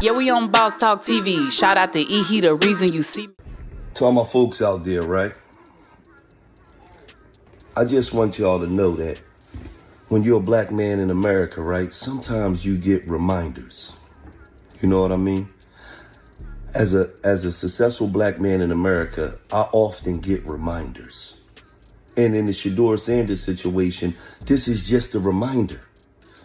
Yeah, we on Boss Talk TV. Shout out to E. He the reason you see me. To all my folks out there, right? I just want y'all to know that when you're a black man in America, right, sometimes you get reminders. You know what I mean? As a successful black man in America, I often get reminders. And in the Shador Sanders situation, this is just a reminder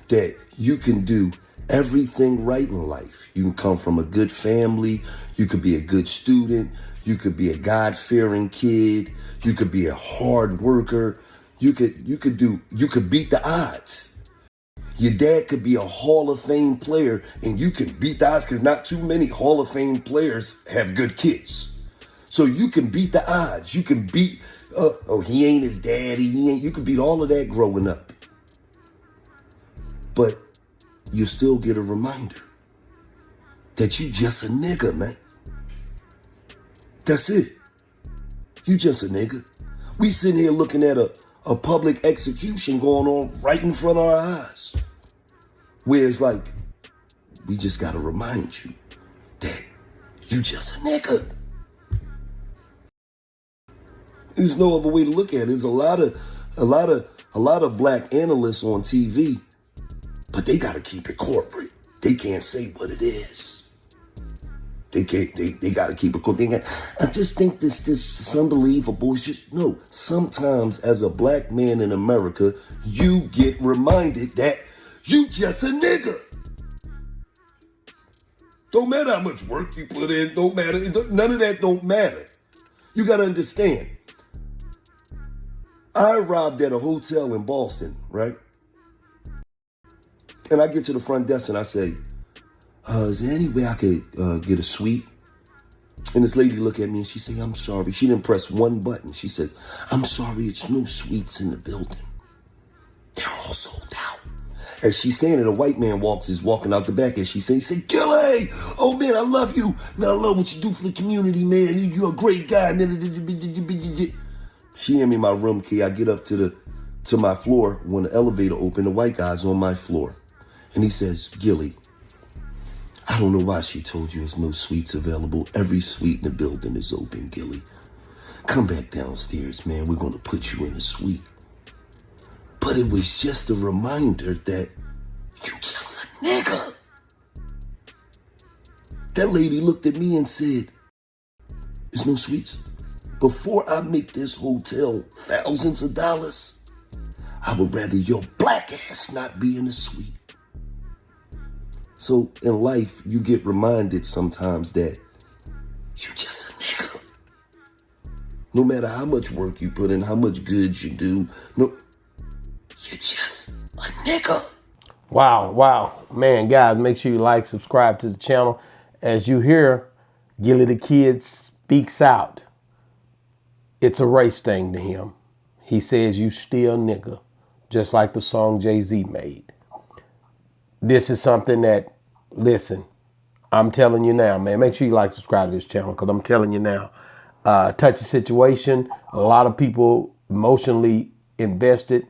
that you can do everything right in life. You can come from a good family. You could be a good student. You could be a God-fearing kid. You could be a hard worker. You could beat the odds. Your dad could be a Hall of Fame player and you can beat the odds because not too many Hall of Fame players have good kids. So you can beat the odds. You can beat, he ain't his daddy. You can beat all of that growing up. But you still get a reminder that you just a nigga, man. That's it. You just a nigga. We sitting here looking at a public execution going on right in front of our eyes. Where it's like, we just gotta remind you that you just a nigga. There's no other way to look at it. There's a lot of black analysts on TV, but they gotta keep it corporate. They can't say what it is. They gotta keep it corporate. I just think this is unbelievable. It's just, no, sometimes as a black man in America, you get reminded that you just a nigga. Don't matter how much work you put in, don't matter. None of that don't matter. You gotta understand. I arrived at a hotel in Boston, right? And I get to the front desk and I say, is there any way I could get a suite? And this lady looked at me and she said, I'm sorry. She didn't press one button. She says, I'm sorry, it's no suites in the building. They're all sold out. As she's saying it, a white man is walking out the back and he said, Gillie, oh man, I love you. Man, I love what you do for the community, man. You're a great guy. She handed me my room key. I get up to my floor. When the elevator opened, the white guy's on my floor. And he says, Gillie, I don't know why she told you there's no suites available. Every suite in the building is open, Gillie. Come back downstairs, man. We're going to put you in a suite. But it was just a reminder that you just a nigga. That lady looked at me and said, there's no suites. Before I make this hotel thousands of dollars, I would rather your black ass not be in a suite. So in life, you get reminded sometimes that you just a nigga. No matter how much work you put in, how much good you do, no, you're just a nigga. Wow. Man, guys, make sure you like, subscribe to the channel. As you hear, Gillie the Kid speaks out. It's a race thing to him. He says, you still nigga, just like the song Jay-Z made. This is something that, listen, I'm telling you now, man, make sure you like, subscribe to this channel, because I'm telling you now, touchy situation, a lot of people emotionally invested.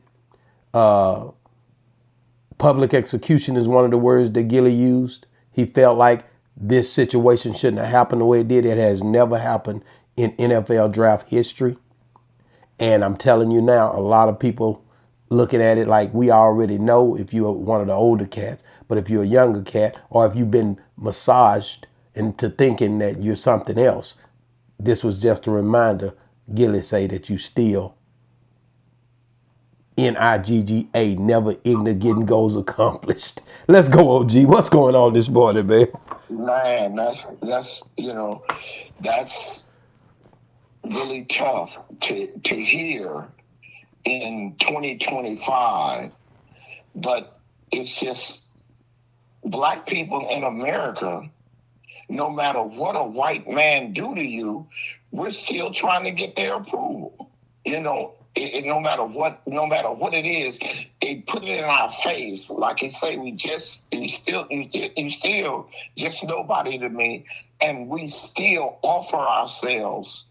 Public execution is one of the words that Gillie used. He felt like this situation shouldn't have happened the way it did. It has never happened in NFL draft history. And I'm telling you now, a lot of people looking at it like we already know if you're one of the older cats, but if you're a younger cat, or if you've been massaged into thinking that you're something else, this was just a reminder. Gillie say that you still N-I-G-G-A, never ignorant, getting goals accomplished. Let's go, OG. What's going on this morning, man? Man, that's really tough to hear in 2025. But it's just black people in America, no matter what a white man do to you, we're still trying to get their approval. No matter what it is, they put it in our face. Like you say, you still just nobody to me, and we still offer ourselves.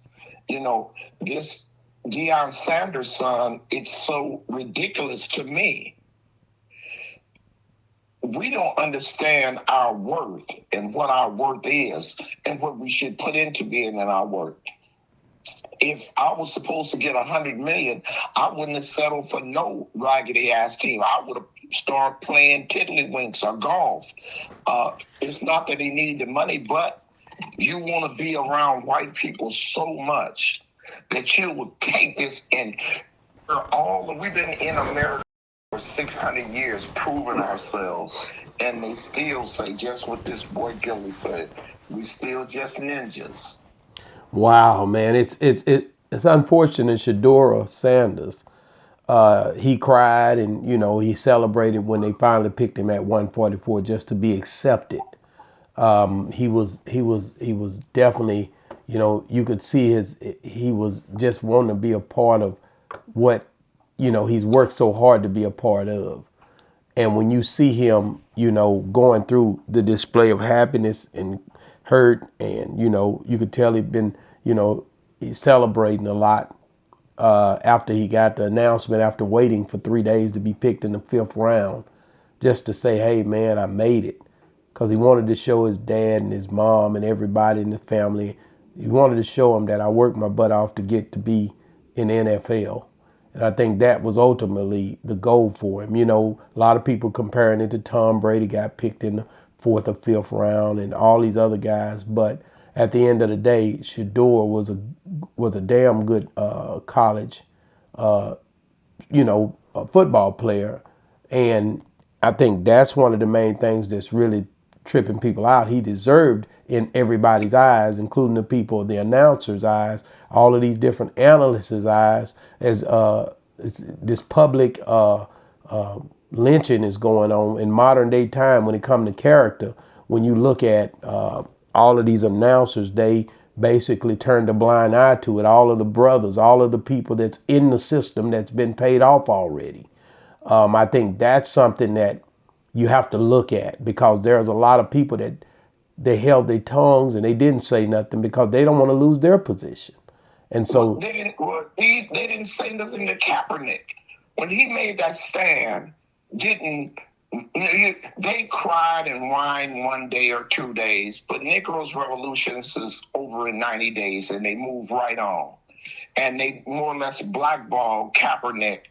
This Deion Sanders son, it's so ridiculous to me. we don't understand our worth and what our worth is and what we should put into being in our worth. If I was supposed to get $100 million, I wouldn't have settled for no raggedy ass team. I would have started playing tiddlywinks or golf. It's not that he needed the money, but you want to be around white people so much that you will take this and we've been in America for 600 years proving ourselves, and they still say just what this boy Gillie said. We still just ninjas. Wow, man, it's unfortunate. Shador Sanders, he cried and he celebrated when they finally picked him at 144 just to be accepted. He was definitely, you could see he was just wanting to be a part of what he's worked so hard to be a part of. And when you see him, going through the display of happiness and hurt, and you could tell he'd been, he's celebrating a lot after he got the announcement, after waiting for 3 days to be picked in the 5th round, just to say, hey man, I made it. Because he wanted to show his dad and his mom and everybody in the family, he wanted to show them that I worked my butt off to get to be in the NFL. And I think that was ultimately the goal for him. A lot of people comparing it to Tom Brady, got picked in the 4th or 5th round, and all these other guys. But at the end of the day, Sheduer was a damn good college, a football player. And I think that's one of the main things that's really tripping people out. He deserved, in everybody's eyes, including the people, the announcers' eyes, all of these different analysts' eyes, as this public lynching is going on in modern day time when it comes to character. When you look at all of these announcers, they basically turned a blind eye to it. All of the brothers, all of the people that's in the system that's been paid off already. I think that's something that you have to look at, because there's a lot of people that they held their tongues and they didn't say nothing because they don't want to lose their position. And so they didn't say nothing to Kaepernick when he made that stand. They cried and whined 1 day or 2 days, but Negroes Revolutions is over in 90 days, and they move right on. And they more or less blackballed Kaepernick,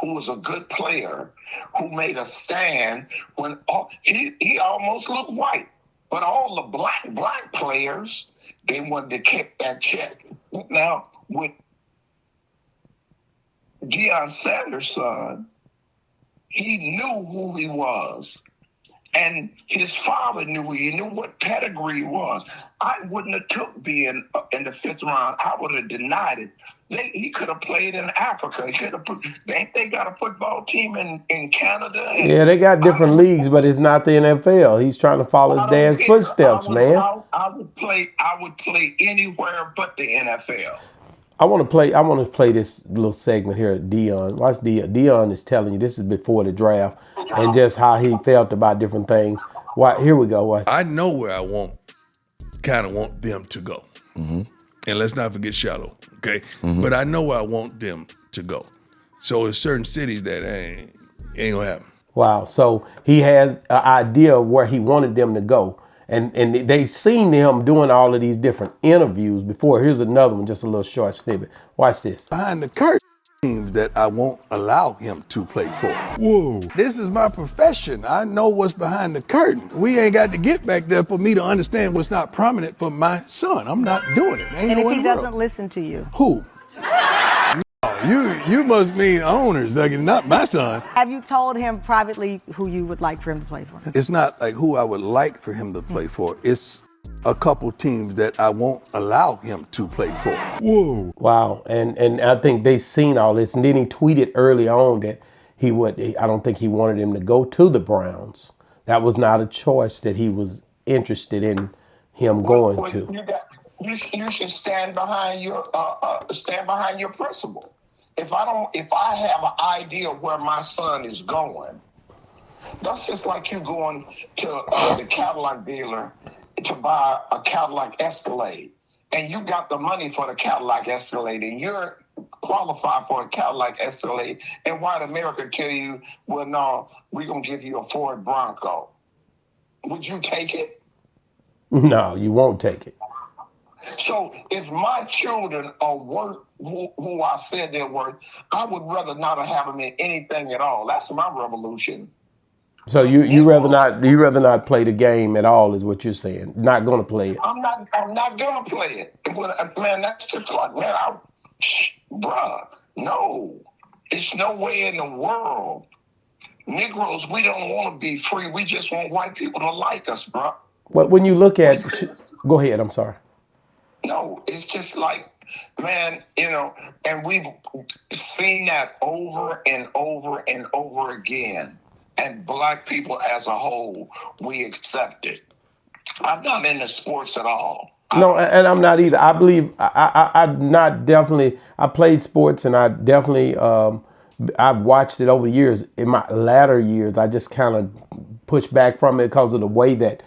who was a good player, who made a stand when he almost looked white. But all the black players, they wanted to keep that check. Now, with Deion Sanders' son, he knew who he was. And his father knew he knew what pedigree was. I wouldn't have took being in the 5th round. I would have denied it. He could have played in Africa. He could have they got a football team in Canada. Yeah, they got different leagues, but it's not the NFL. He's trying to follow his dad's footsteps, man. I would play anywhere but the NFL. I want to play this little segment here at Deion. Watch Deion. Deion is telling you, this is before the draft, and just how he felt about different things. Here we go. Watch. I know where I kind of want them to go. Mm-hmm. And let's not forget Shadow, okay? Mm-hmm. But I know where I want them to go. So there's certain cities that ain't gonna happen. Wow. So he has an idea of where he wanted them to go. And they seen him doing all of these different interviews before. Here's another one, just a little short snippet. Watch this. Behind the curtain, teams that I won't allow him to play for. Whoa. This is my profession. I know what's behind the curtain. We ain't got to get back there for me to understand what's not prominent for my son. I'm not doing it. And if he doesn't listen to you? Who? You must mean owners, like not my son. Have you told him privately who you would like for him to play for? It's not like who I would like for him to play for. It's a couple teams that I won't allow him to play for. Whoa. Wow. And I think they seen all this. And then he tweeted early on that I don't think he wanted him to go to the Browns. That was not a choice that he was interested in him going to. You should stand behind your principle. If I have an idea where my son is going, that's just like you going to the Cadillac dealer to buy a Cadillac Escalade, and you got the money for the Cadillac Escalade, and you're qualify for a Cadillac Escalade, and white America tell you, well, no, we're going to give you a Ford Bronco. Would you take it? No, you won't take it. So if my children are worth who I said they're worth, I would rather not have them in anything at all. That's my revolution. So you rather not play the game at all, is what you're saying. Not gonna play it. I'm not gonna play it. Man, that's just like, man, bruh, no. There's no way in the world. Negroes, we don't want to be free. We just want white people to like us, bruh. But when you look at, go ahead. I'm sorry. No, it's just like, man, and we've seen that over and over and over again. And black people as a whole, we accept it. I'm not into sports at all. No, and I'm not either. I believe I'm not definitely. I played sports, and I definitely I've watched it over the years. In my latter years, I just kind of pushed back from it because of the way that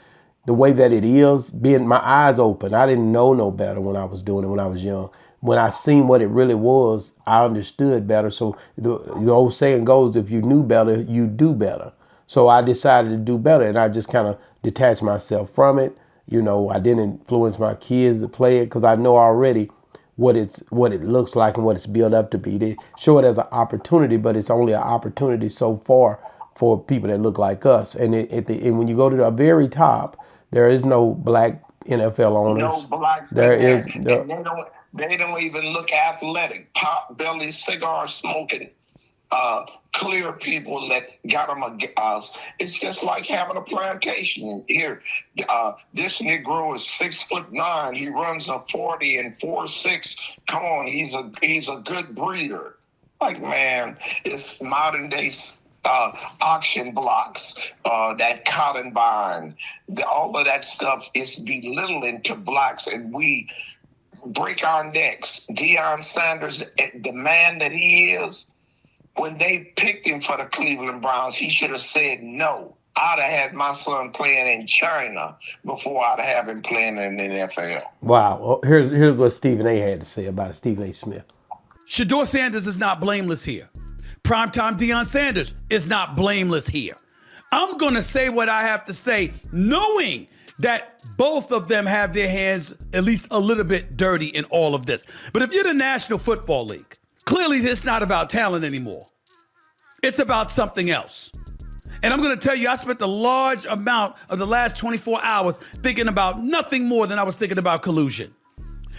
it is. Being my eyes open, I didn't know no better when I was doing it when I was young. When I seen what it really was, I understood better. So the old saying goes, if you knew better, you do better. So I decided to do better, and I just kind of detached myself from it. I didn't influence my kids to play it because I know already what it looks like and what it's built up to be. They show it as an opportunity, but it's only an opportunity so far for people that look like us. And and when you go to the very top, there is no black NFL owners. No black. There is. They don't even look athletic. Pot belly, cigar smoking, clear people that got them us. It's just like having a plantation here. This Negro is 6'9". He runs a 40 and 4.6. Come on, he's a good breeder. Like, man, it's modern day auction blocks, that cotton buying, all of that stuff is belittling to blacks, and we break our necks. Deion Sanders, the man that he is, when they picked him for the Cleveland Browns, he should have said no. I'd have had my son playing in China before I'd have him playing in the NFL. Wow. Well, here's what Stephen A. had to say about it. Stephen A. Smith. Shador Sanders is not blameless here. Primetime Deion Sanders is not blameless here. I'm going to say what I have to say, knowing that both of them have their hands at least a little bit dirty in all of this. But if you're the National Football League, clearly it's not about talent anymore. It's about something else. And I'm going to tell you, I spent a large amount of the last 24 hours thinking about nothing more than I was thinking about collusion.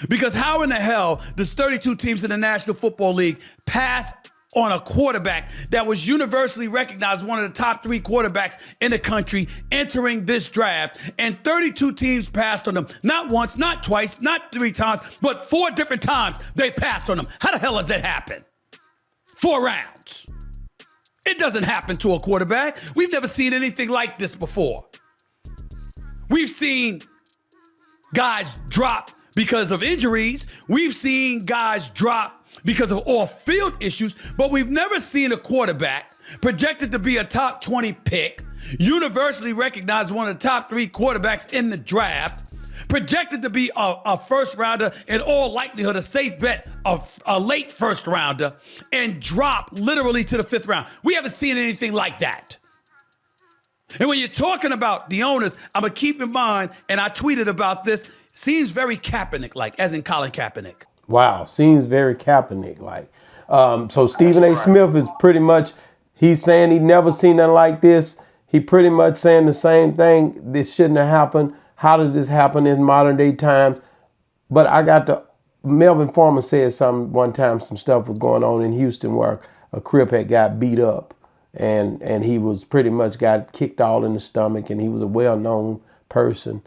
Because how in the hell does 32 teams in the National Football League pass on a quarterback that was universally recognized one of the top 3 quarterbacks in the country entering this draft, and 32 teams passed on him, not once, not twice, not 3 times, but 4 different times they passed on him? How the hell does that happen? 4 rounds. It doesn't happen to a quarterback. We've never seen anything like this before. We've seen guys drop because of injuries. We've seen guys drop because of off-field issues, but we've never seen a quarterback projected to be a top 20 pick, universally recognized one of the top 3 quarterbacks in the draft, projected to be a first rounder, in all likelihood a safe bet of a late first rounder, and drop literally to the 5th round. We haven't seen anything like that. And when you're talking about the owners, I'm going to keep in mind, and I tweeted about this, seems very Kaepernick-like, as in Colin Kaepernick. Wow, seems very Kaepernick-like. So Stephen A. Smith is pretty much, he's saying he never seen nothing like this. He pretty much saying the same thing. This shouldn't have happened. How does this happen in modern day times? But I got Melvin Farmer said something one time, some stuff was going on in Houston where a Crip had got beat up, and he was pretty much got kicked all in the stomach, and he was a well-known person.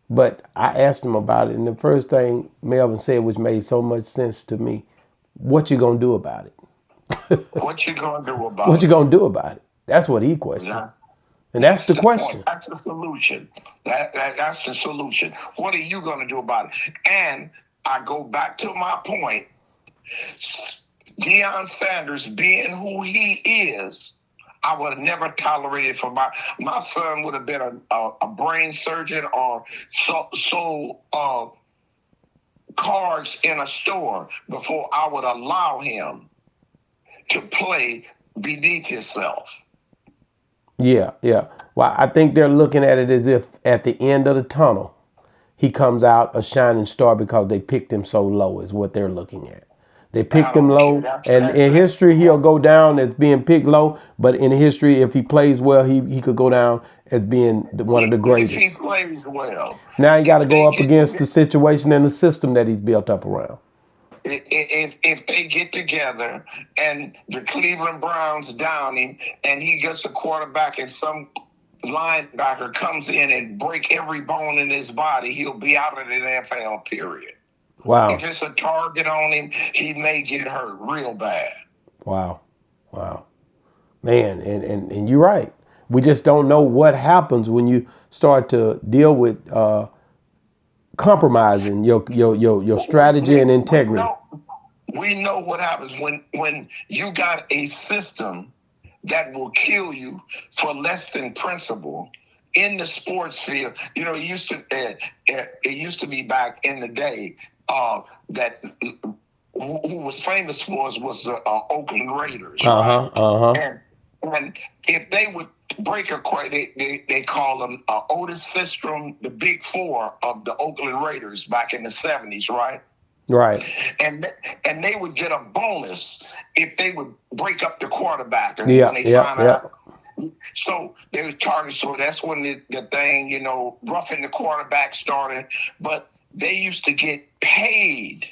But I asked him about it, and the first thing Melvin said, which made so much sense to me, what you gonna do about it? What you gonna do about it? What you gonna do about it? That's what he questioned. Yeah. And that's the question. Point. That's the solution. That's the solution. What are you gonna do about it? And I go back to my point. Deion Sanders being who he is, I would have never tolerated for my son would have been a brain surgeon or so cards in a store before I would allow him to play beneath himself. Yeah, yeah. Well, I think they're looking at it as if at the end of the tunnel, he comes out a shining star because they picked him so low is what they're looking at. They picked him low, and in history, he'll go down as being picked low. But in history, if he plays well, he could go down as being one of the greatest. If he plays well. Now he got to go up against the situation and the system that he's built up around. If they get together and the Cleveland Browns down him and he gets a quarterback and some linebacker comes in and break every bone in his body, he'll be out of the NFL, period. Wow. If it's a target on him, he may get hurt real bad. Wow. Wow. Man, and you're right. We just don't know what happens when you start to deal with compromising your strategy and integrity. We know what happens when you got a system that will kill you for less than principle in the sports field. You know, it used to be back in the day that who was famous for was the Oakland Raiders. Right? And if they would break a they call them Otis Sistrom, the Big Four of the Oakland Raiders back in the 70s, right? Right. And they would get a bonus if they would break up the quarterback. And when they find out. So they was targeted. So that's when the thing, you know, roughing the quarterback started. But they used to get paid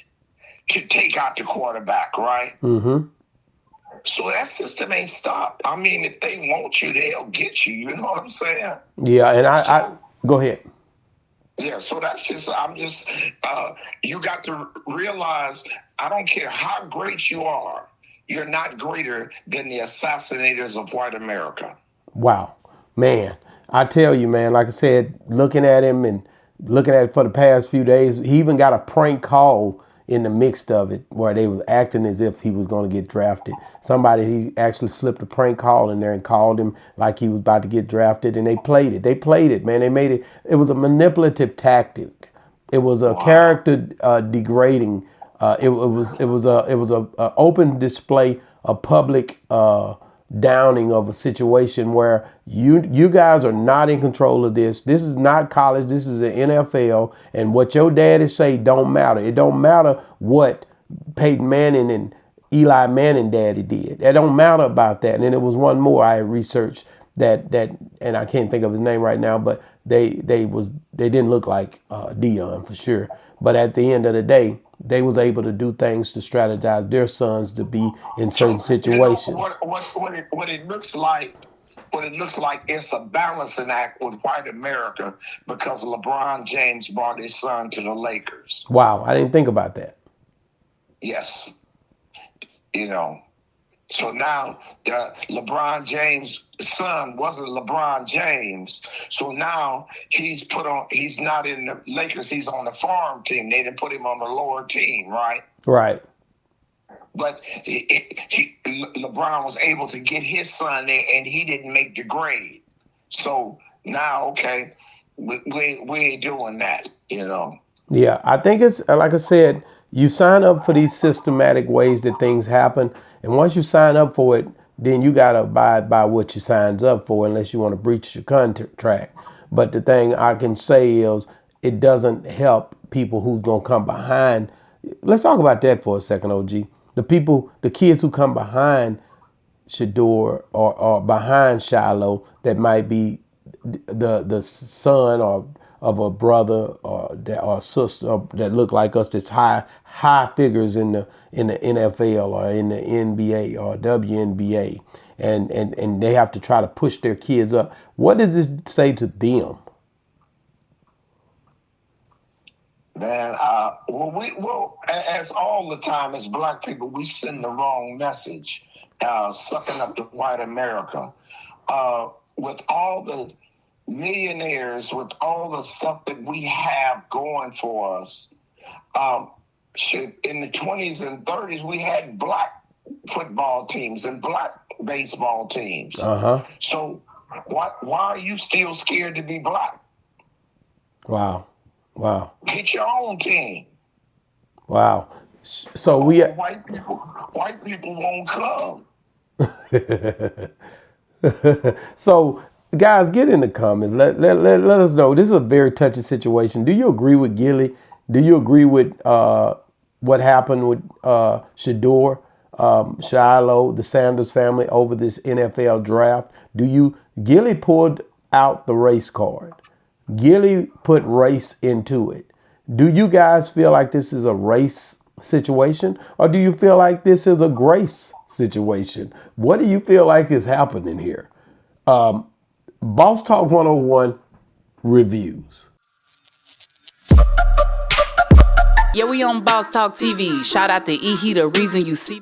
to take out the quarterback, right? Mm-hmm. So that system ain't stopped. I mean, if they want you, they'll get you. You know what I'm saying? Yeah, and I go ahead. Yeah, so you got to realize, I don't care how great you are, you're not greater than the assassinators of white America. Wow, man. I tell you, man, like I said, looking at him and looking at it for the past few days, he even got a prank call in the mix of it where they was acting as if he was going to get drafted. He actually slipped a prank call in there and called him like he was about to get drafted, and they played it, man. They made it. It was a manipulative tactic. It was a character degrading. It was a open display, a public downing of a situation where you guys are not in control of this. This is not college. This is the NFL. And what your daddy say don't matter. It don't matter what Peyton Manning and Eli Manning daddy did. It don't matter about that. And then there was one more I researched that and I can't think of his name right now, but they didn't look like Deion for sure. But at the end of the day, they was able to do things to strategize their sons to be in certain situations. You know, what it looks like, it's a balancing act with white America because LeBron James brought his son to the Lakers. Wow, I didn't think about that. Yes. You know, so now LeBron James' son wasn't LeBron James. So now he's not in the Lakers. He's on the farm team. They didn't put him on the lower team, right? Right. But LeBron was able to get his son there, and he didn't make the grade. So now, okay, we ain't doing that, you know. Yeah, I think it's, like I said, you sign up for these systematic ways that things happen. And once you sign up for it, then you got to abide by what you signed up for unless you want to breach your contract. But the thing I can say is it doesn't help people who's going to come behind. Let's talk about that for a second, OG. The kids who come behind Shador or behind Shiloh that might be the son or of a brother or sister that look like us, that's high figures in the NFL or in the NBA or WNBA, and they have to try to push their kids up. What does this say to them? Man, as all the time as black people, we send the wrong message, sucking up to white America. With all the millionaires, with all the stuff that we have going for us, in the 20s and 30s, we had black football teams and black baseball teams. So why are you still scared to be black? Wow. Get your own team. Wow. So we White people won't come. so guys, get in the comments. Let us know. This is a very touchy situation. Do you agree with Gillie? Do you agree with what happened with Shador, Shiloh, the Sanders family over this NFL draft? Gillie pulled out the race card. Gillie put race into it. Do you guys feel like this is a race situation, or do you feel like this is a grace situation? What do you feel like is happening here? Boss Talk 101 reviews. Yeah, we on Boss Talk TV. Shout out to E. He the reason you see me.